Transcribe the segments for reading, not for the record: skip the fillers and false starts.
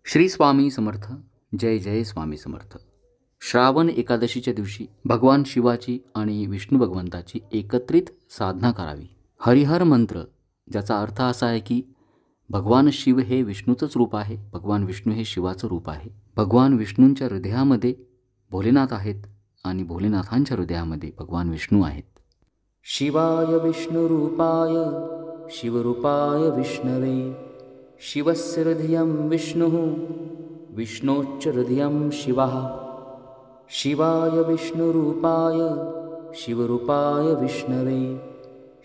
श्री स्वामी समर्थ. जय जय स्वामी समर्थ. श्रावण एकादशीच्या दिवशी भगवान शिवाची आणि विष्णू भगवंताची एकत्रित साधना करावी. हरिहर मंत्र, ज्याचा अर्थ असा आहे की भगवान शिव हे विष्णूचंच रूप आहे, भगवान विष्णू हे शिवाचं रूप आहे. भगवान विष्णूंच्या हृदयामध्ये भोलेनाथ आहेत आणि भोलेनाथांच्या हृदयामध्ये भगवान विष्णू आहेत. शिवाय विष्णुरूपाय शिवरूपाय विष्णवे शिवस्य हृदयं विष्णुः विष्णोश्च हृदयं शिवः. शिवाय विष्णुरूपाय शिवरूपाय विष्णवे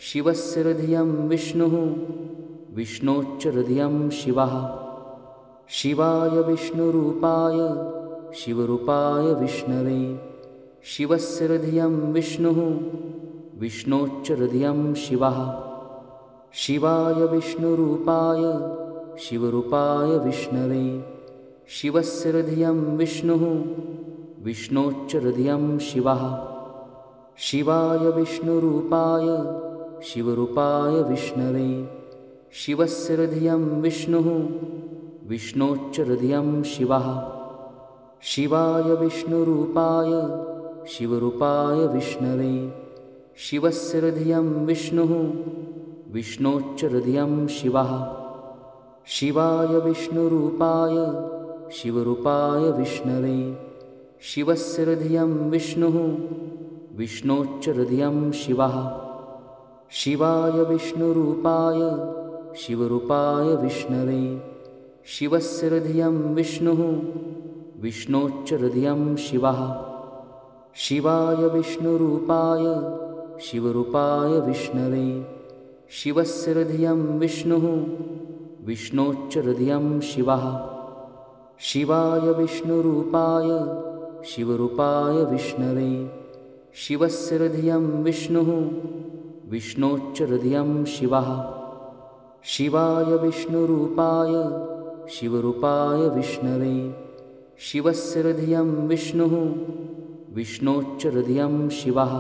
शिवस्य हृदयं विष्णुः विष्णोश्च हृदयं शिवः. शिवाय विष्णुरूपाय शिवरूपाय विष्णवे शिवस्य हृदयं विष्णुः विष्णोश्च हृदयं शिवः. शिवाय विष्णुरूपाय शिवरूपाय विष्णवे शिवस्य हृदयं विष्णुः विष्णोश्च हृदयं शिवः. शिवाय विष्णुरूपाय शिवरूपाय विष्णवे शिवस्य हृदयं विष्णुः विष्णोश्च हृदयं शिवः. शिवाय विष्णुरूपाय शिवरूपाय विष्णवे शिवस्य हृदयं विष्णुः विष्णोश्च हृदयं शिवः. शिवाय विष्णुरूपाय शिवरूपाय विष्णवे शिवस्य हृदयं विष्णुः विष्णोश्च हृदयं शिवः. शिवाय विष्णुरूपाय शिवरूपाय विष्णवे शिवस्य हृदयं विष्णुः विष्णोश्च हृदयं शिवः. शिवाय विष्णुरूपाय शिवरूपाय विष्णवे शिवस्य हृदयं विष्णुः विष्णोश्च हृदयं शिवः. शिवाय विष्णुरूपाय शिवरूपाय विष्णवे शिवस्य हृदयं विष्णुः विष्णोश्च हृदयं शिवः. शिवाय विष्णुरूपाय शिवरूपाय विष्णवे शिवस्य हृदयं विष्णुः विष्णोश्च हृदयं शिवः.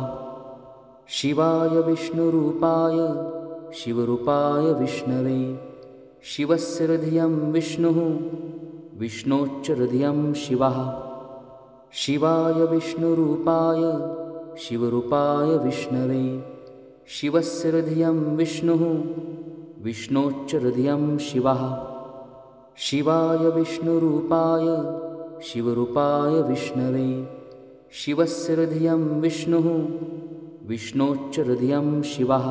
शिवाय विष्णुरूपाय शिवरूपाय विष्णवे शिवस्य हृदयं विष्णुः विष्णोश्च हृदयं शिवः. शिवाय विष्णुरूपाय शिवरूपाय विष्णवे शिवस्य हृदयं विष्णुः विष्णोश्च हृदयं शिवः. शिवाय विष्णुरूपाय शिवरूपाय विष्णवे शिवस्य हृदयं विष्णुः विष्णोश्च हृदयं शिवः.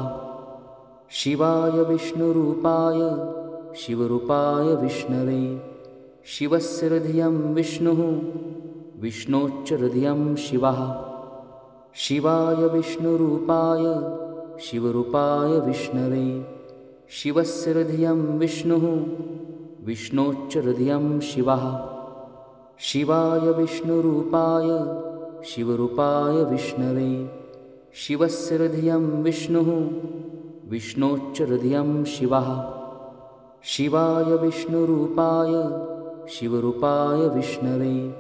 शिवाय विष्णुरूपाय शिवरूपाय विष्णवे शिवस्य हृदयं विष्णुः विष्णोश्च हृदयं शिवः. शिवाय विष्णुरूपाय शिवरूपाय विष्णवे शिवस्य हृदयं विष्णुः विष्णोश्च हृदयं शिवः. शिवाय विष्णुरूपाय शिवरूपाय विष्णवे शिवस्य हृदयं विष्णुः विष्णोश्च हृदयं शिवः. शिवाय विष्णुरूपाय शिवरूपाय विष्णवे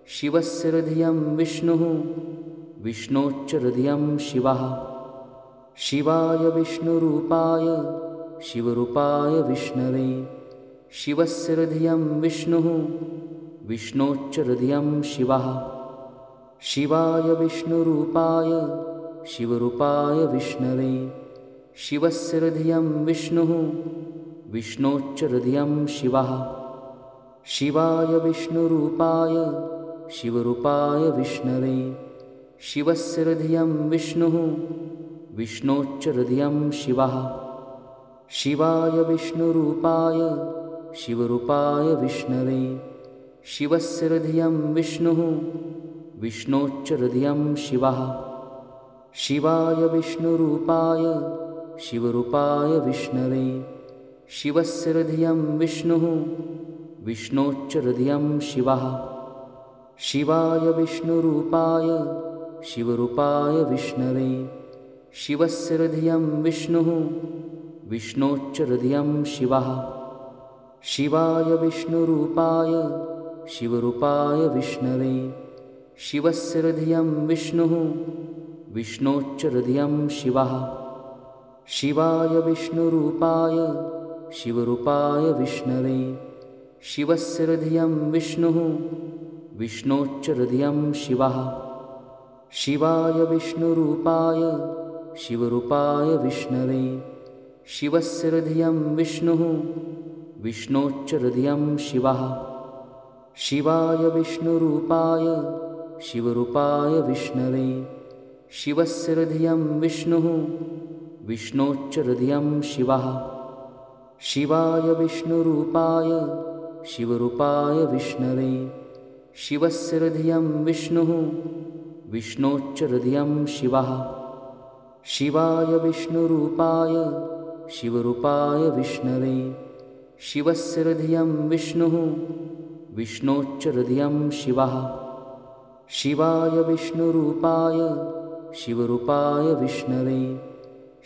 शिवस्य हृदयं विष्णुः विष्णोश्च हृदयं शिवः. शिवाय विष्णुरूपाय शिवरूपाय विष्णवे शिवस्य हृदयं विष्णुः विष्णोश्च हृदयं शिवः. शिवाय विष्णुरूपाय शिवरूपाय विष्णवे शिवस्य हृदयं विष्णुः विष्णोश्च हृदयं शिवः. शिवाय विष्णुरूपाय शिवरूपाय विष्णवे शिवस्य हृदयं विष्णुः विष्णोश्च हृदयं शिवः. शिवाय विष्णुरूपाय शिवरूपाय विष्णवे शिवस्य हृदयं विष्णुः विष्णोश्च हृदयं शिवः. शिवाय विष्णुरूपाय शिवरूपाय विष्णवे शिवस्य हृदयं विष्णुः विष्णोश्च हृदयं शिवः. शिवाय विष्णुरूपाय शिवरूपाय विष्णवे शिवस्य हृदयं विष्णुः विष्णोश्च हृदयं शिवः. शिवाय विष्णुरूपाय शिवरूपाय विष्णवे शिवस्य हृदयं विष्णुः विष्णोश्च हृदयं शिवः. शिवाय विष्णुरूपाय शिवरूपाय विष्णवे शिवस्य हृदयं विष्णुः विष्णोश्च हृदयं शिवः शिवाय विष्णुरूपाय शिवरूपाय विष्णवे शिवस्य हृदयं विष्णुः विष्णोश्च हृदयं शिवः शिवाय विष्णुरूपाय शिवरूपाय विष्णवे शिवस्य हृदयं विष्णुः विष्णोश्च हृदयं शिवः शिवाय विष्णुरूपाय शिवरूपाय विष्णवे शिवस्य हृदयं विष्णुः विष्णोश्च हृदयं शिवः शिवाय विष्णुरूपाय शिवरूपाय विष्णवे शिवस्य हृदयं विष्णुः विष्णोश्च हृदयं शिवः शिवाय विष्णुरूपाय शिवरूपाय विष्णवे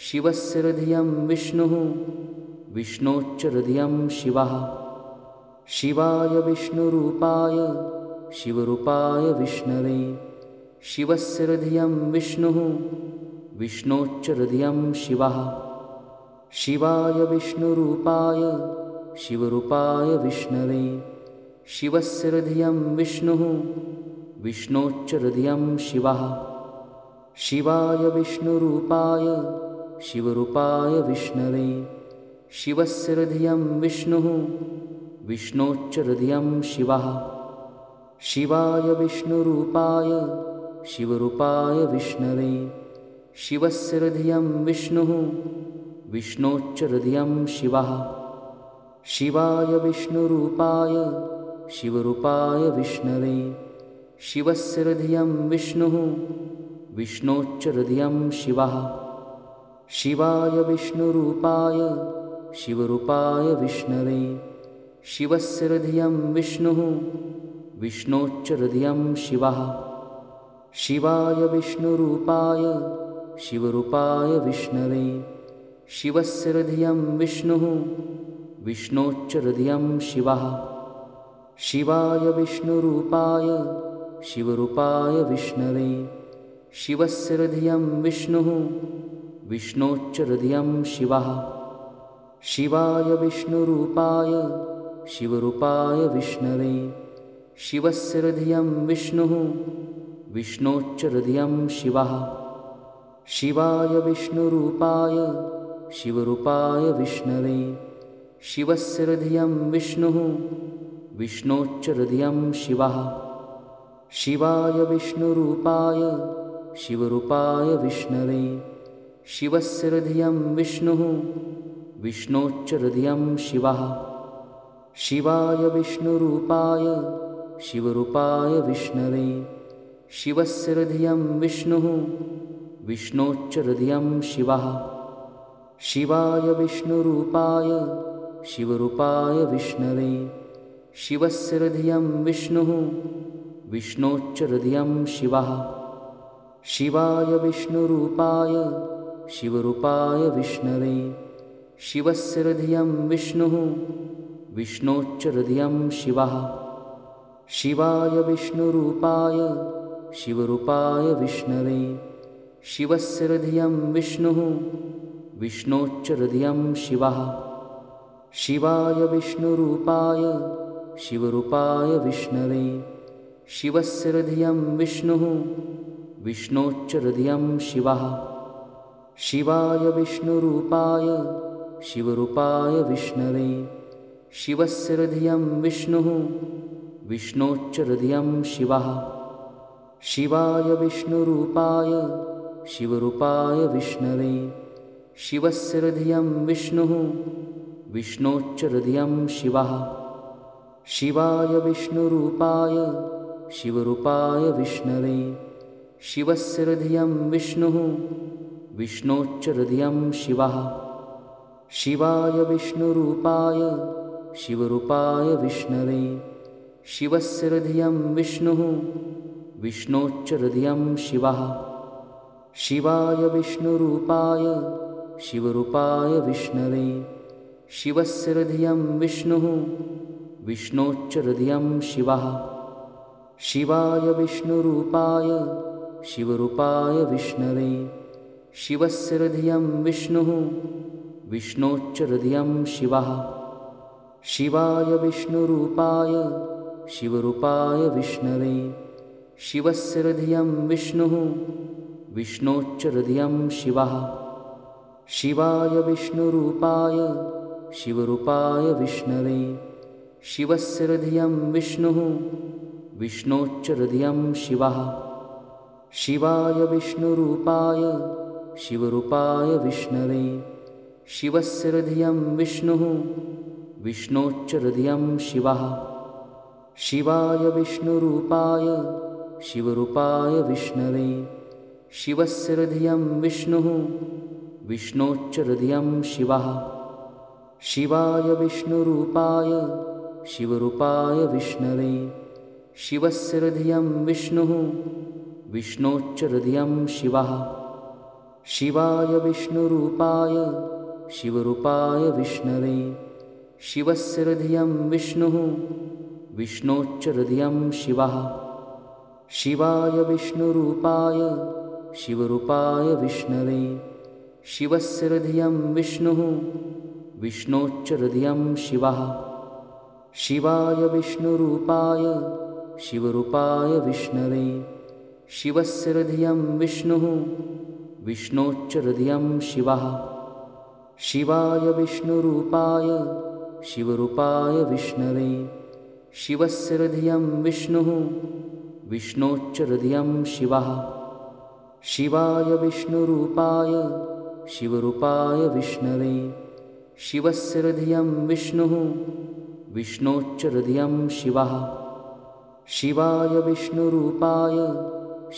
शिवस्य हृदयं विष्णुः विष्णोश्च हृदयं शिवः शिवाय विष्णुरूपाय शिवरूपाय विष्णवे शिवस्य हृदयं विष्णुः विष्णोश्च हृदयं शिवः शिवाय विष्णुरूपाय शिवरूपाय विष्णवे शिवस्य हृदयं विष्णुः विष्णोश्च हृदयं शिवः शिवाय विष्णुरूपाय शिवरूपाय विष्णवे शिवस्य हृदयं विष्णुः विष्णोश्च हृदयं शिवः शिवाय विष्णुरूपाय शिवरूपाय विष्णवे शिवस्य हृदयं विष्णुः विष्णोश्च हृदयं शिवः शिवाय विष्णुरूपाय शिवरूपाय विष्णवे शिवस्य हृदयं विष्णुः विष्णोश्च हृदयं शिवः शिवाय विष्णुरूपाय शिवरूपाय विष्णवे शिवस्य हृदयं विष्णुः विष्णोश्च हृदयं शिवः शिवाय विष्णुरूपाय शिवरूपाय विष्णवे शिवस्य हृदयं विष्णुः विष्णोश्च हृदयं शिवः शिवाय विष्णुरूपाय शिवरूपाय विष्णवे शिवस्य हृदयं विष्णुः विष्णोश्च हृदयं शिवः शिवाय विष्णुरूपाय शिवरूपाय विष्णवे शिवस्य हृदयं विष्णुः विष्णोश्च हृदयं शिवः शिवाय विष्णुरूपाय शिवरूपाय विष्णवे शिवस्य हृदयं विष्णुः विष्णोश्च हृदयं शिवः शिवाय विष्णुरूपाय शिवरूपाय विष्णवे शिवस्य हृदयं विष्णुः विष्णोश्च हृदयं शिवः शिवाय विष्णुरूपाय शिवरूपाय विष्णवे शिवस्य हृदयं विष्णुः विष्णोश्च हृदयं शिवः शिवाय विष्णुरूपाय शिवरूपाय विष्णवे शिवस्य हृदयं विष्णुः विष्णोश्च हृदयं शिवः शिवाय विष्णुरूपाय शिवरूपाय विष्णवे शिवस्य हृदयं विष्णुः विष्णोश्च हृदयं शिवः शिवाय विष्णुरूपाय शिवरूपाय विष्णवे शिवस्य हृदयं विष्णुः विष्णोश्च हृदयं शिवः शिवाय विष्णुरूपाय शिवरूपाय विष्णवे शिवस्य हृदयं विष्णुः विष्णोश्च हृदयं शिवः शिवाय विष्णुरूपाय शिवरूपाय विष्णवे शिवस्य हृदयं विष्णुः विष्णोश्च हृदयं शिवः शिवाय विष्णुरूपाय शिवरूपाय विष्णवे शिवस्य हृदयं विष्णुः विष्णोश्च हृदयं शिवः शिवाय विष्णुरूपाय शिवरूपाय विष्णवे शिवस्य हृदयं विष्णुः विष्णोश्च हृदयं शिवः शिवाय विष्णुरूपाय शिवरूपाय विष्णवे शिवस्य हृदयं विष्णुः विष्णोश्च हृदयं शिवः शिवाय विष्णुरूपाय शिवरूपाय विष्णवे शिवस्य हृदयं विष्णुः विष्णोश्च हृदयं शिवः शिवाय विष्णुरूपाय शिवरूपाय विष्णवे शिवस्य हृदयं विष्णुः विष्णोश्च हृदयं शिवः शिवाय विष्णुरूपाय शिवरूपाय विष्णवे शिवस्य हृदयं विष्णुः विष्णोश्च हृदयं शिवः शिवाय विष्णुरूपाय शिवरूपाय विष्णवे शिवस्य हृदयं विष्णुः विष्णोश्च हृदयं शिवः शिवाय विष्णुरूपाय शिवरूपाय विष्णवे शिवस्य हृदयं विष्णुः विष्णोश्च हृदयं शिवः शिवाय विष्णुरूपाय शिवरूपाय विष्णवे शिवस्य हृदयं विष्णुः विष्णोश्च हृदयं शिवः शिवाय विष्णुरूपाय शिवरूपाय विष्णवे शिवस्य हृदयं विष्णुः विष्णोश्च हृदयं शिवः शिवाय विष्णुरूपाय शिवरूपाय विष्णवे शिवस्य हृदयं विष्णुः विष्णोश्च हृदयं शिवः शिवाय विष्णुरूपाय शिवरूपाय विष्णवे शिवस्य हृदयं विष्णुः विष्णोश्च हृदयं शिवः शिवाय विष्णुरूपाय शिवरूपाय विष्णवे शिवस्य हृदयं विष्णुः विष्णोश्च हृदयं शिवः शिवाय विष्णुरूपाय शिवरूपाय विष्णवे शिवस्य हृदयं विष्णुः विष्णोश्च हृदयं शिवः शिवाय विष्णुरूपाय शिवरूपाय विष्णवे शिवस्य हृदयं विष्णुः विष्णोश्च हृदयं शिवः शिवाय विष्णुरूपाय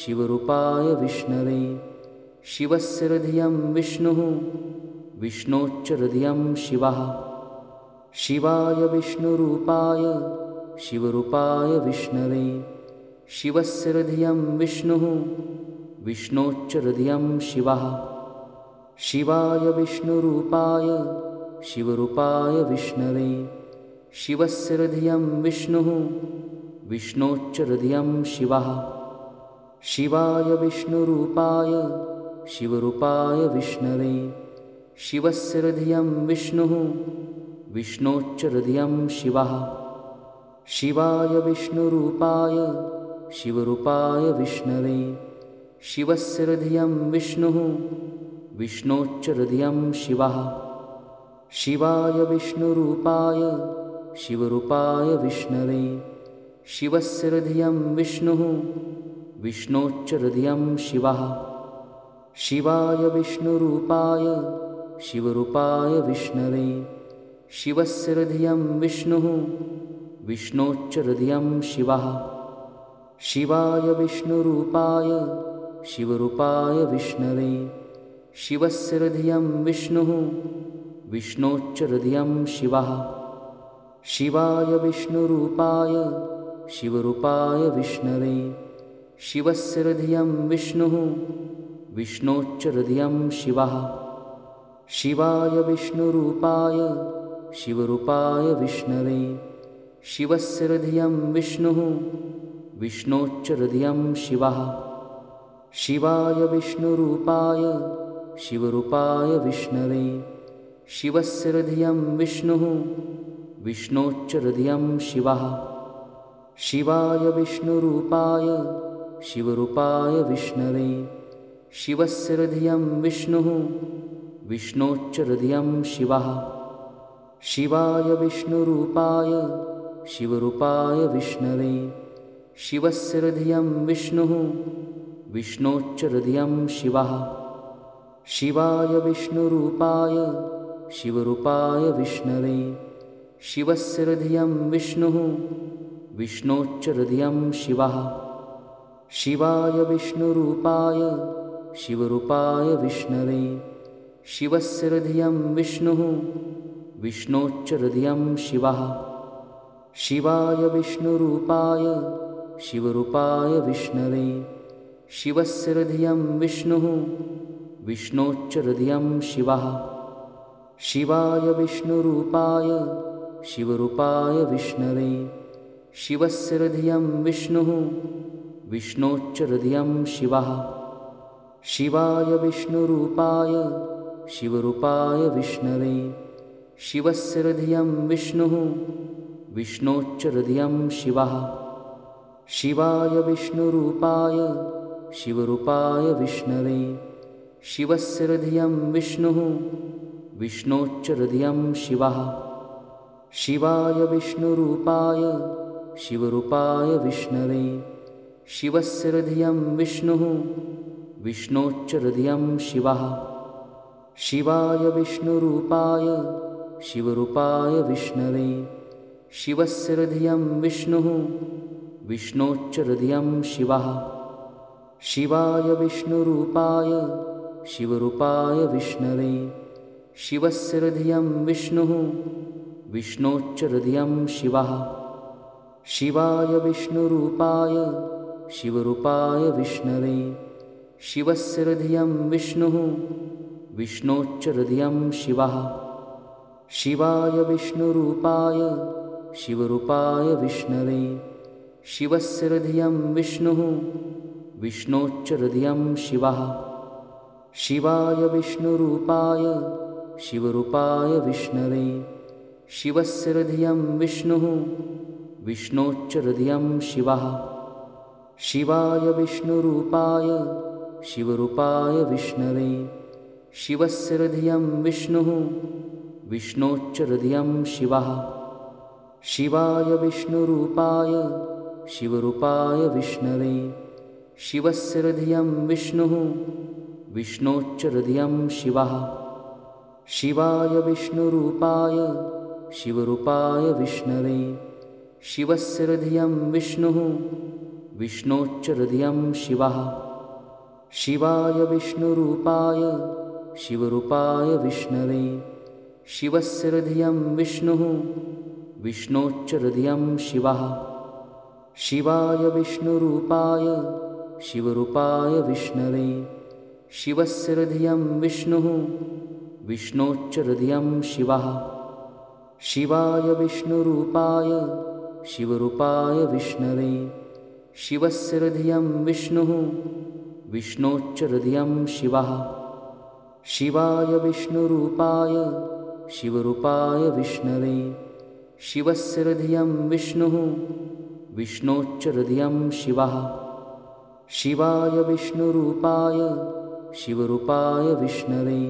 शिवरूपाय विष्णवे शिवस्य हृदयं विष्णुः विष्णोश्च हृदयं शिवः शिवाय विष्णुरूपाय शिवरूपाय विष्णवे शिवस्य हृदयं विष्णुः विष्णोश्च हृदयं शिवः शिवाय विष्णुरूपाय शिवरूपाय विष्णवे शिवस्य हृदयं विष्णुः विष्णोश्च हृदयं शिवः शिवाय विष्णुरूपाय शिवरूपाय विष्णवे शिवस्य हृदयं विष्णुः विष्णोश्च हृदयं शिवः शिवाय विष्णुरूपाय शिवरूपाय विष्णवे शिवस्य हृदयं विष्णुः विष्णोश्च हृदयं शिवः शिवाय विष्णुरूपाय शिवरूपाय विष्णवे शिवस्य हृदयं विष्णुः विष्णोश्च हृदयं शिवः शिवाय विष्णुरूपाय शिवरूपाय विष्णवे शिवस्य हृदयं विष्णुः विष्णोश्च हृदयं शिवः शिवाय विष्णुरूपाय शिवरूपाय विष्णवे शिवस्य हृदयं विष्णुः विष्णोश्च हृदयं शिवः शिवाय विष्णुरूपाय शिवरूपाय विष्णवे शिवस्य हृदयं विष्णुः विष्णोश्च हृदयं शिवः शिवाय विष्णुरूपाय शिवरूपाय विष्णवे शिवस्य हृदयं विष्णुः विष्णोश्च हृदयं शिवः शिवाय विष्णुरूपाय शिवरूपाय विष्णवे शिवस्य हृदयं विष्णुः विष्णोश्च हृदयं शिवः शिवाय विष्णुरूपाय शिवरूपाय विष्णवे शिवस्य हृदयं विष्णुः विष्णोश्च हृदयं शिवः शिवाय विष्णुरूपाय शिवरूपाय विष्णवे शिवस्य हृदयं विष्णुः विष्णोश्च हृदयं शिवः शिवाय विष्णुरूपाय शिवरूपाय विष्णवे शिवस्य हृदयं विष्णुः विष्णोश्च हृदयं शिवः शिवाय विष्णुरूपाय शिवरूपाय विष्णवे शिवस्य हृदयं विष्णुः विष्णोश्च हृदयं शिवः शिवाय विष्णुरूपाय शिवरूपाय विष्णवे शिवस्य हृदयं विष्णुः विष्णोश्च हृदयं शिवः शिवाय विष्णुरूपाय शिवरूपाय विष्णवे शिवस्य हृदयं विष्णुः विष्णोश्च हृदयं शिवः शिवाय विष्णुरूपाय शिवरूपाय विष्णवे शिवस्य हृदयं विष्णुः विष्णोश्च हृदयं शिवः शिवाय विष्णुरूपाय शिवरूपाय विष्णवे शिवस्य हृदयं विष्णुः विष्णोश्च हृदयं शिवः शिवाय विष्णुरूपाय शिवरूपाय विष्णवे शिवस्य हृदयं विष्णुः विष्णोश्च हृदयं शिवः शिवाय विष्णुरूपाय शिवरूपाय विष्णवे शिवस्य हृदयं विष्णुः विष्णोश्च हृदयं शिवः शिवाय विष्णुरूपाय शिवरूपाय विष्णवे शिवस्य हृदयं विष्णुः विष्णोश्च हृदयं शिवः शिवाय विष्णुरूपाय शिवरूपाय विष्णवे शिवस्य हृदयं विष्णुः विष्णोश्च हृदयं शिवः शिवाय विष्णुरूपाय शिवरूपाय विष्णवे शिवस्य हृदयं विष्णुः विष्णोश्च हृदयं शिवः शिवाय विष्णुरूपाय शिवरूपाय विष्णवे शिवस्य हृदयं विष्णुः विष्णोश्च हृदयं शिवः शिवाय विष्णुरूपाय शिवरूपाय विष्णवे शिवस्य हृदयं विष्णुः विष्णोश्च हृदयं शिवः शिवाय विष्णुरूपाय शिवरूपाय विष्णवे शिवस्य हृदयं विष्णुः विष्णोश्च हृदयं शिवः शिवाय विष्णुरूपाय शिवरूपाय विष्णवे शिवस्य हृदयं विष्णुः विष्णोश्च हृदयं शिवः शिवाय विष्णुरूपाय शिवरूपाय विष्णवे शिवस्य हृदयं विष्णुः विष्णोश्च हृदयं शिवः शिवाय विष्णुरूपाय शिवरूपाय विष्णवे शिवस्य हृदयं विष्णुः विष्णोश्च हृदयं शिवः शिवाय विष्णुरूपाय शिवरूपाय विष्णवे शिवस्य हृदयं विष्णुः विष्णोश्च हृदयं शिवः शिवाय विष्णुरूपाय शिवरूपाय विष्णवे शिवस्य हृदयं विष्णुः विष्णोश्च हृदयं शिवः शिवाय विष्णुरूपाय शिवरूपाय विष्णवे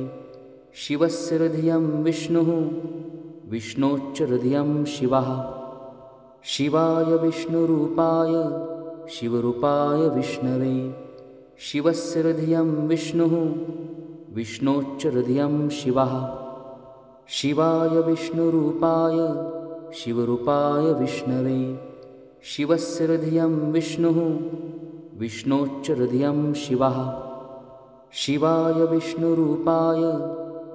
शिवस्य हृदयं विष्णुः विष्णोश्च हृदयं शिवः शिवाय विष्णुरूपाय शिवरूपाय विष्णवे शिवस्य हृदयं विष्णुः विष्णोश्च हृदयं शिवः शिवाय विष्णुरूपाय शिवरूपाय विष्णवे शिवस्य हृदयं विष्णुः विष्णोश्च हृदयं शिवः शिवाय विष्णुरूपाय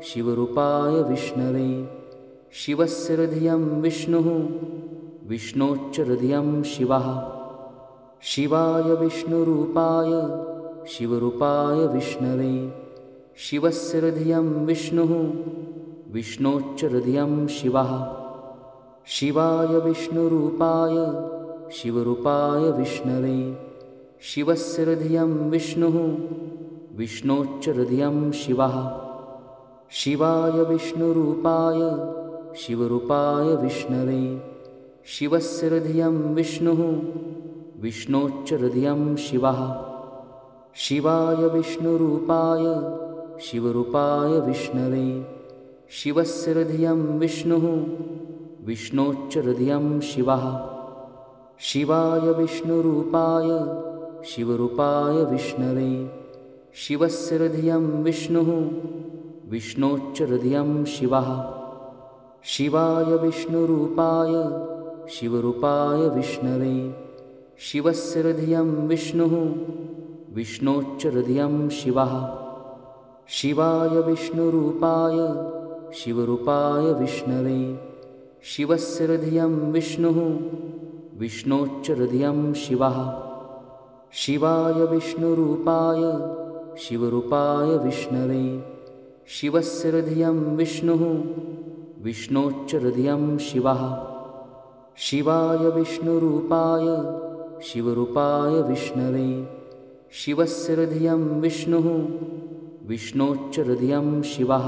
शिवरूपाय विष्णवे शिवस्य हृदयं विष्णुः विष्णोश्च हृदयं शिवः शिवाय विष्णुरूपाय शिवरूपाय विष्णवे शिवस्य हृदयं विष्णुः विष्णोश्च हृदयं शिवः शिवाय विष्णुरूपाय शिवरूपाय विष्णवे शिवस्य हृदयं विष्णुः विष्णोश्च हृदयं शिवः शिवाय विष्णुरूपाय शिवरूपाय विष्णवे शिवस्य हृदयं विष्णुः विष्णोश्च हृदयं शिवः शिवाय विष्णुरूपाय शिवरूपाय विष्णवे शिवस्य हृदयं विष्णुः विष्णोश्च हृदयं शिवः शिवाय विष्णुरूपाय शिवरूपाय विष्णवे शिवस्य हृदयं विष्णुः विष्णोश्च हृदयं शिवः शिवाय विष्णुरूपाय शिवरूपाय विष्णवे शिवस्य हृदयं विष्णुः विष्णोश्च हृदयं शिवः शिवाय विष्णुरूपाय शिवरूपाय विष्णवे शिवस्य हृदयं विष्णुः विष्णोश्च हृदयं शिवः शिवाय विष्णुरूपाय शिवरूपाय विष्णवे शिवस्य हृदयं विष्णुः विष्णोश्च हृदयं शिवः शिवाय विष्णुरूपाय शिवरूपाय विष्णवे शिवस्य हृदयं विष्णुः विष्णोश्च हृदयं शिवः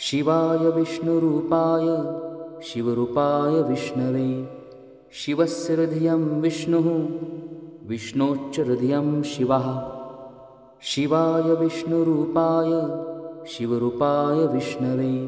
शिवाय विष्णुरूपाय शिवरूपाय विष्णवे शिवस्य हृदयं विष्णुः विष्णोश्च हृदयं शिवः शिवाय विष्णुरूपाय शिवरूपाय विष्णवे।